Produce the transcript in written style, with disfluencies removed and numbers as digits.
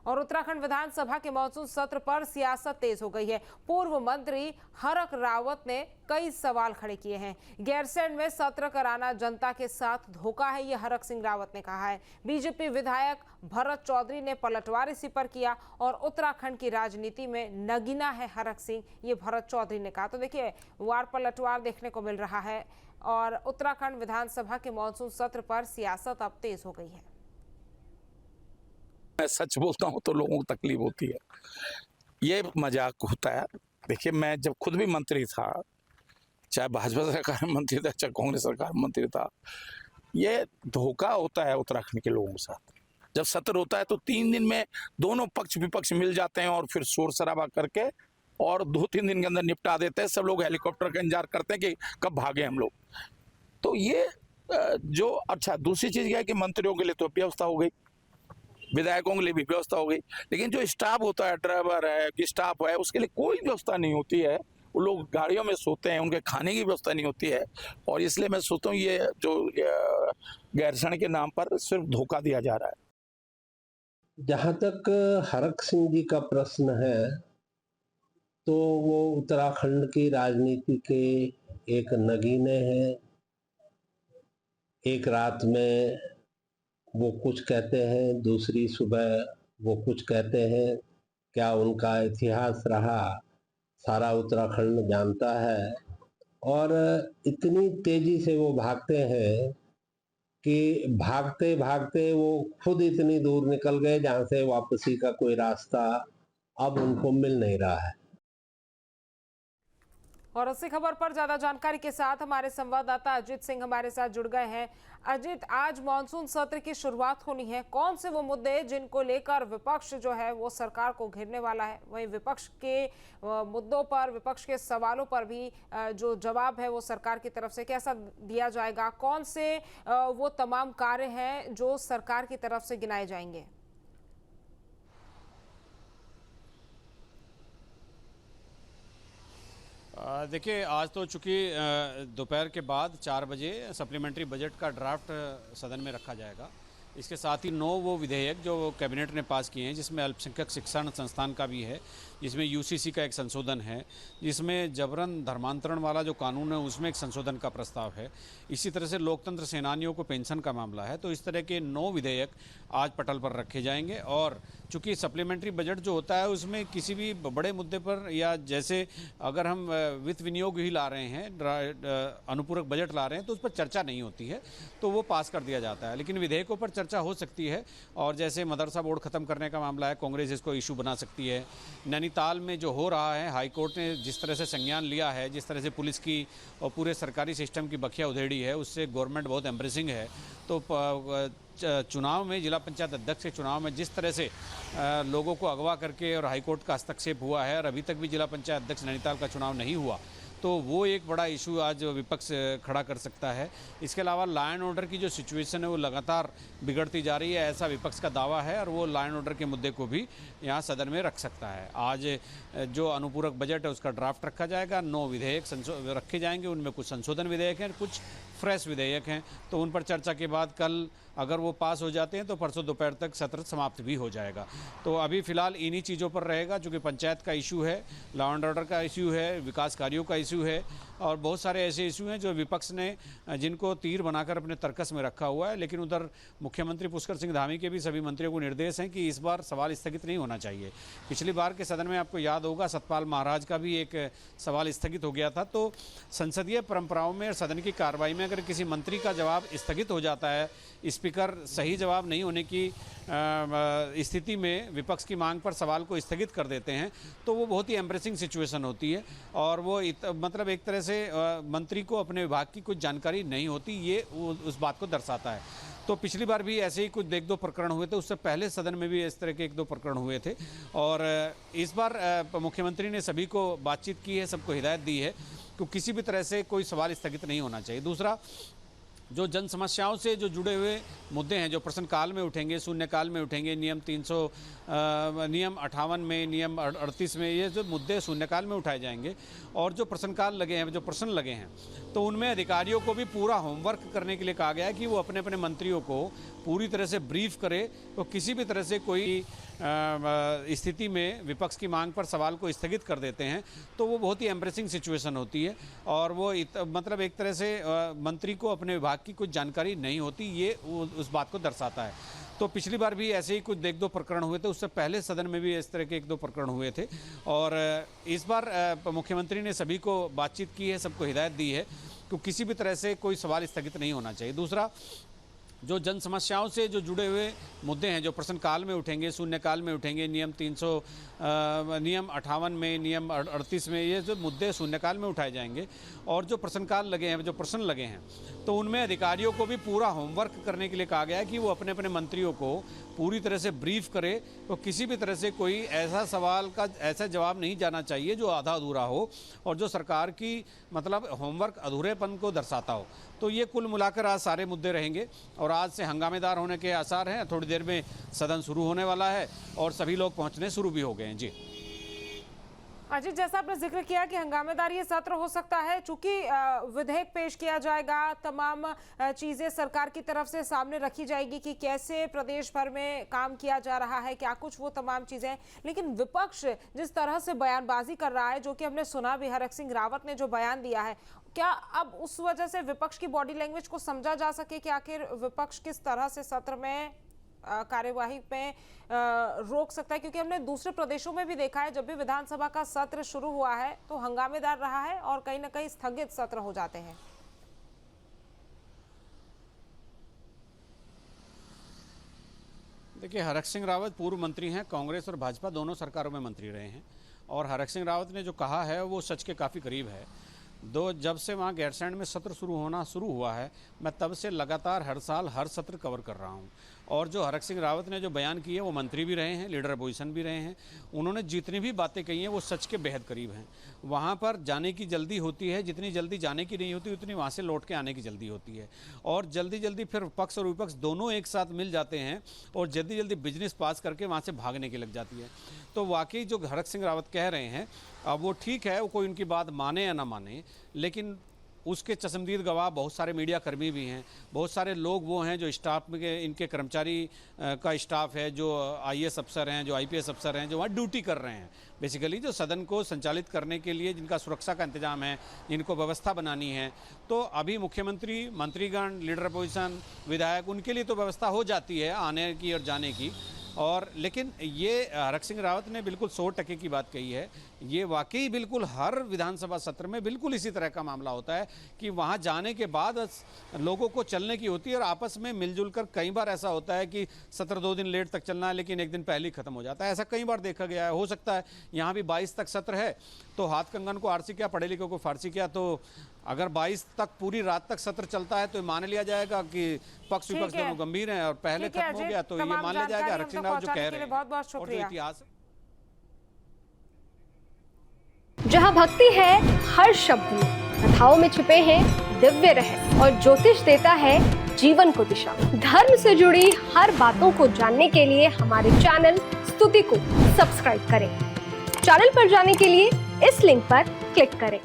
और उत्तराखंड विधानसभा के मानसून सत्र पर सियासत तेज हो गई है। पूर्व मंत्री हरक रावत ने कई सवाल खड़े किए हैं। गैरसैंण में सत्र कराना जनता के साथ धोखा है, ये हरक सिंह रावत ने कहा है। बीजेपी विधायक भरत चौधरी ने पलटवार इसी पर किया और उत्तराखंड की राजनीति में नगीना है हरक सिंह, ये भरत चौधरी ने कहा। तो देखिए, वार पलटवार देखने को मिल रहा है और उत्तराखंड विधानसभा के मानसून सत्र पर सियासत अब तेज हो गई है। मैं सच बोलता हूं तो लोगों को तकलीफ होती है, ये मजाक होता है। देखिए, मैं जब खुद भी मंत्री था, चाहे भाजपा सरकार में मंत्री था, चाहे कांग्रेस सरकार में मंत्री था, ये धोखा होता है उत्तराखंड के लोगों के साथ। जब सत्र होता है तो 3 दिन में दोनों पक्ष विपक्ष मिल जाते हैं और फिर शोर शराबा करके और 2-3 दिन के अंदर निपटा देते हैं। सब लोग हेलीकॉप्टर का इंतजार करते हैं कि कब भागे हम लोग। तो ये जो अच्छा, दूसरी चीज क्या है कि मंत्रियों के लिए तो व्यवस्था हो गई, विधायकों के लिए भी व्यवस्था हो गई, लेकिन जो स्टाफ होता है, ड्राइवर है कि स्टाफ है, उसके लिए कोई व्यवस्था नहीं होती है। वो लोग गाड़ियों में सोते हैं, उनके खाने की व्यवस्था नहीं होती है। और इसलिए मैं सोचता हूँ ये जो गैरसैंण के नाम पर सिर्फ धोखा दिया जा रहा है। जहां तक हरक सिंह जी का प्रश्न है, तो वो उत्तराखंड की राजनीति के एक नगीने हैं। एक रात में वो कुछ कहते हैं, दूसरी सुबह वो कुछ कहते हैं। क्या उनका इतिहास रहा, सारा उत्तराखंड जानता है। और इतनी तेजी से वो भागते हैं कि भागते भागते वो खुद इतनी दूर निकल गए जहां से वापसी का कोई रास्ता अब उनको मिल नहीं रहा है। और इसी खबर पर ज्यादा जानकारी के साथ हमारे संवाददाता अजीत सिंह हमारे साथ जुड़ गए हैं। अजीत, आज मानसून सत्र की शुरुआत होनी है, कौन से वो मुद्दे जिनको लेकर विपक्ष जो है वो सरकार को घेरने वाला है? वहीं विपक्ष के मुद्दों पर, विपक्ष के सवालों पर भी जो जवाब है वो सरकार की तरफ से कैसा दिया जाएगा? कौन से वो तमाम कार्य हैं जो सरकार की तरफ से गिनाए जाएंगे? देखिए, आज तो चूंकि दोपहर के बाद 4 बजे सप्लीमेंट्री बजट का ड्राफ्ट सदन में रखा जाएगा। इसके साथ ही 9 वो विधेयक जो कैबिनेट ने पास किए हैं, जिसमें अल्पसंख्यक शिक्षण संस्थान का भी है, जिसमें यूसीसी का एक संशोधन है, जिसमें जबरन धर्मांतरण वाला जो कानून है उसमें एक संशोधन का प्रस्ताव है। इसी तरह से लोकतंत्र सेनानियों को पेंशन का मामला है। तो इस तरह के 9 विधेयक आज पटल पर रखे जाएंगे। और चूंकि सप्लीमेंट्री बजट जो होता है उसमें किसी भी बड़े मुद्दे पर, या जैसे अगर हम वित्त विनियोग ही ला रहे हैं, अनुपूरक बजट ला रहे हैं, तो उस पर चर्चा नहीं होती है, तो वो पास कर दिया जाता है। लेकिन विधेयकों पर चर्चा हो सकती है। और जैसे मदरसा बोर्ड खत्म करने का मामला है, कांग्रेस इसको इशू बना सकती है। नैनीताल में जो हो रहा है, हाईकोर्ट ने जिस तरह से संज्ञान लिया है, जिस तरह से पुलिस की और पूरे सरकारी सिस्टम की बखिया उधेड़ी है, उससे गवर्नमेंट बहुत एम्ब्रेसिंग है। तो चुनाव में, जिला पंचायत अध्यक्ष के चुनाव में जिस तरह से लोगों को अगवा करके और हाईकोर्ट का हस्तक्षेप हुआ है, और अभी तक भी जिला पंचायत अध्यक्ष नैनीताल का चुनाव नहीं हुआ, तो वो एक बड़ा इशू आज विपक्ष खड़ा कर सकता है। इसके अलावा लॉ एंड ऑर्डर की जो सिचुएशन है वो लगातार बिगड़ती जा रही है, ऐसा विपक्ष का दावा है, और वो लॉ एंड ऑर्डर के मुद्दे को भी यहाँ सदन में रख सकता है। आज जो अनुपूरक बजट है उसका ड्राफ्ट रखा जाएगा, 9 विधेयक रखे जाएंगे, उनमें कुछ संशोधन विधेयक हैं, कुछ फ्रेश विधेयक हैं। तो उन पर चर्चा के बाद कल अगर वो पास हो जाते हैं तो परसों दोपहर तक सत्र समाप्त भी हो जाएगा। तो अभी फिलहाल इन्हीं चीज़ों पर रहेगा, चूँकि पंचायत का इशू है, लॉ एंड ऑर्डर का इशू है, विकास कार्यों का इशू है, और बहुत सारे ऐसे इशू हैं जो विपक्ष ने जिनको तीर बनाकर अपने तर्कस में रखा हुआ है। लेकिन उधर मुख्यमंत्री पुष्कर सिंह धामी के भी सभी मंत्रियों को निर्देश हैं कि इस बार सवाल स्थगित नहीं होना चाहिए। पिछली बार के सदन में आपको याद होगा, सतपाल महाराज का भी एक सवाल स्थगित हो गया था। तो संसदीय परंपराओं में और सदन की कार्रवाई में अगर किसी मंत्री का जवाब स्थगित हो जाता है, स्पीकर सही जवाब नहीं होने की स्थिति में विपक्ष की मांग पर सवाल को स्थगित कर देते हैं, तो वो बहुत ही एम्ब्रेसिंग सिचुएशन होती है। और वो मतलब एक तरह से मंत्री को अपने विभाग की कुछ जानकारी नहीं होती, ये उस बात को दर्शाता है। तो पिछली बार भी ऐसे ही कुछ 1-2 प्रकरण हुए थे, उससे पहले सदन में भी इस तरह के 1-2 प्रकरण हुए थे। और इस बार मुख्यमंत्री ने सभी को बातचीत की है, सबको हिदायत दी है कि किसी भी तरह से कोई सवाल स्थगित नहीं होना चाहिए। दूसरा, जो जन समस्याओं से जो जुड़े हुए मुद्दे हैं, जो प्रश्नकाल में उठेंगे, शून्यकाल में उठेंगे, नियम 58 में, नियम 38 में, ये जो मुद्दे शून्यकाल में उठाए जाएंगे। और जो प्रश्नकाल लगे हैं, जो प्रश्न लगे हैं, तो उनमें अधिकारियों को भी पूरा होमवर्क करने के लिए कहा गया है कि वो अपने अपने मंत्रियों को पूरी तरह से ब्रीफ करे, तो किसी भी तरह से कोई स्थिति में विपक्ष की मांग पर सवाल को स्थगित कर देते हैं तो वो बहुत ही एम्ब्रेसिंग सिचुएशन होती है और वो मतलब एक तरह से मंत्री को अपने विभाग की कुछ जानकारी नहीं होती, ये उस बात को दर्शाता है। तो पिछली बार भी ऐसे ही कुछ एक दो प्रकरण हुए थे, उससे पहले सदन में भी इस तरह के एक दो प्रकरण हुए थे और इस बार मुख्यमंत्री ने सभी को बातचीत की है, सबको हिदायत दी है कि किसी भी तरह से कोई सवाल स्थगित नहीं होना चाहिए। दूसरा, जो जन समस्याओं से जो जुड़े हुए मुद्दे हैं जो प्रश्नकाल में उठेंगे, शून्यकाल में उठेंगे, नियम 58 में, नियम 38 में, ये जो मुद्दे शून्यकाल में उठाए जाएंगे और जो प्रश्नकाल लगे हैं, जो प्रश्न लगे हैं, तो उनमें अधिकारियों को भी पूरा होमवर्क करने के लिए कहा गया है कि वो अपने अपने मंत्रियों को पूरी तरह से ब्रीफ करे। तो किसी भी तरह से कोई ऐसा सवाल का ऐसा जवाब नहीं जाना चाहिए जो आधा अधूरा हो और जो सरकार की मतलब होमवर्क अधूरेपन को दर्शाता हो। तो ये कुल मिलाकर आज सारे मुद्दे रहेंगे और आज से हंगामेदार होने के आसार हैं। थोड़ी देर में सदन शुरू होने वाला है और सभी लोग पहुंचने शुरू भी हो गए हैं। जी अजीत, जैसा आपने जिक्र किया कि हंगामेदार ये सत्र हो सकता है, चूंकि विधेयक पेश किया जाएगा, तमाम चीजें सरकार की तरफ से सामने रखी जाएगी कि कैसे प्रदेश भर में काम किया जा रहा है, क्या कुछ वो तमाम चीजें। लेकिन विपक्ष जिस तरह से बयानबाजी कर रहा है, जो कि हमने सुना भी, हरक सिंह रावत ने जो बयान दिया है, क्या अब उस वजह से विपक्ष की बॉडी लैंग्वेज को समझा जा सके कि आखिर विपक्ष किस तरह से सत्र में कार्यवाही में रोक सकता है? क्योंकि हमने दूसरे प्रदेशों में भी देखा है, जब भी विधानसभा का सत्र शुरू हुआ है तो हंगामेदार रहा है और कहीं ना कहीं स्थगित सत्र हो जाते हैं। देखिए, हरक सिंह रावत पूर्व मंत्री हैं, कांग्रेस और भाजपा दोनों सरकारों में मंत्री रहे हैं और हरक सिंह रावत ने जो कहा है वो सच के काफ़ी करीब है। जब से वहाँ गैरसैंण में सत्र शुरू हुआ है, मैं तब से लगातार हर साल हर सत्र कवर कर रहा हूँ और जो हरक सिंह रावत ने जो बयान किए वो मंत्री भी रहे हैं, लीडर अपोजिशन भी रहे हैं, उन्होंने जितनी भी बातें कही हैं वो सच के बेहद करीब हैं। वहाँ पर जाने की जल्दी होती है, जितनी जल्दी जाने की नहीं होती उतनी वहाँ से लौट के आने की जल्दी होती है और जल्दी जल्दी फिर पक्ष और विपक्ष दोनों एक साथ मिल जाते हैं और जल्दी जल्दी बिजनेस पास करके वहाँ से भागने की लग जाती है। तो वाकई जो हरक सिंह रावत कह रहे हैं अब वो ठीक है, वो कोई उनकी बात माने या ना माने, लेकिन उसके चश्मदीद गवाह बहुत सारे मीडिया कर्मी भी हैं, बहुत सारे लोग वो हैं जो स्टाफ में इनके कर्मचारी का स्टाफ है, जो आईएएस अफसर हैं, जो आईपीएस अफसर हैं, जो वहाँ ड्यूटी कर रहे हैं, बेसिकली जो सदन को संचालित करने के लिए जिनका सुरक्षा का इंतजाम है, जिनको व्यवस्था बनानी है। तो अभी मुख्यमंत्री, मंत्रीगण, लीडर अपोजिशन, विधायक, उनके लिए तो व्यवस्था हो जाती है आने की और जाने की। और लेकिन ये हरक सिंह रावत ने बिल्कुल 100% की बात कही है। ये वाकई बिल्कुल हर विधानसभा सत्र में बिल्कुल इसी तरह का मामला होता है कि वहाँ जाने के बाद लोगों को चलने की होती है और आपस में मिलजुल कर कई बार ऐसा होता है कि सत्र 2 दिन लेट तक चलना है लेकिन एक दिन पहले ही खत्म हो जाता है। ऐसा कई बार देखा गया है। हो सकता है यहाँ भी 22 तक सत्र है तो हाथ कंगन को आरसी क्या, पढ़े लिखे को फारसी क्या, तो अगर 22 तक पूरी रात तक सत्र चलता है तो मान लिया जाएगा कि पक्ष विपक्ष दोनों गंभीर हैं और पहले खत्म हो गया तो ये मान लिया जाएगा हरक सिंह रावत जो कह रहे हैं। बहुत बहुत और जो इतिहास जहाँ भक्ति है हर शब्द में, कथाओं में छिपे हैं दिव्य रहस्य और ज्योतिष देता है जीवन को दिशा। धर्म से जुड़ी हर बातों को जानने के लिए हमारे चैनल स्तुति को सब्सक्राइब करें। चैनल पर जाने के लिए इस लिंक पर क्लिक करें।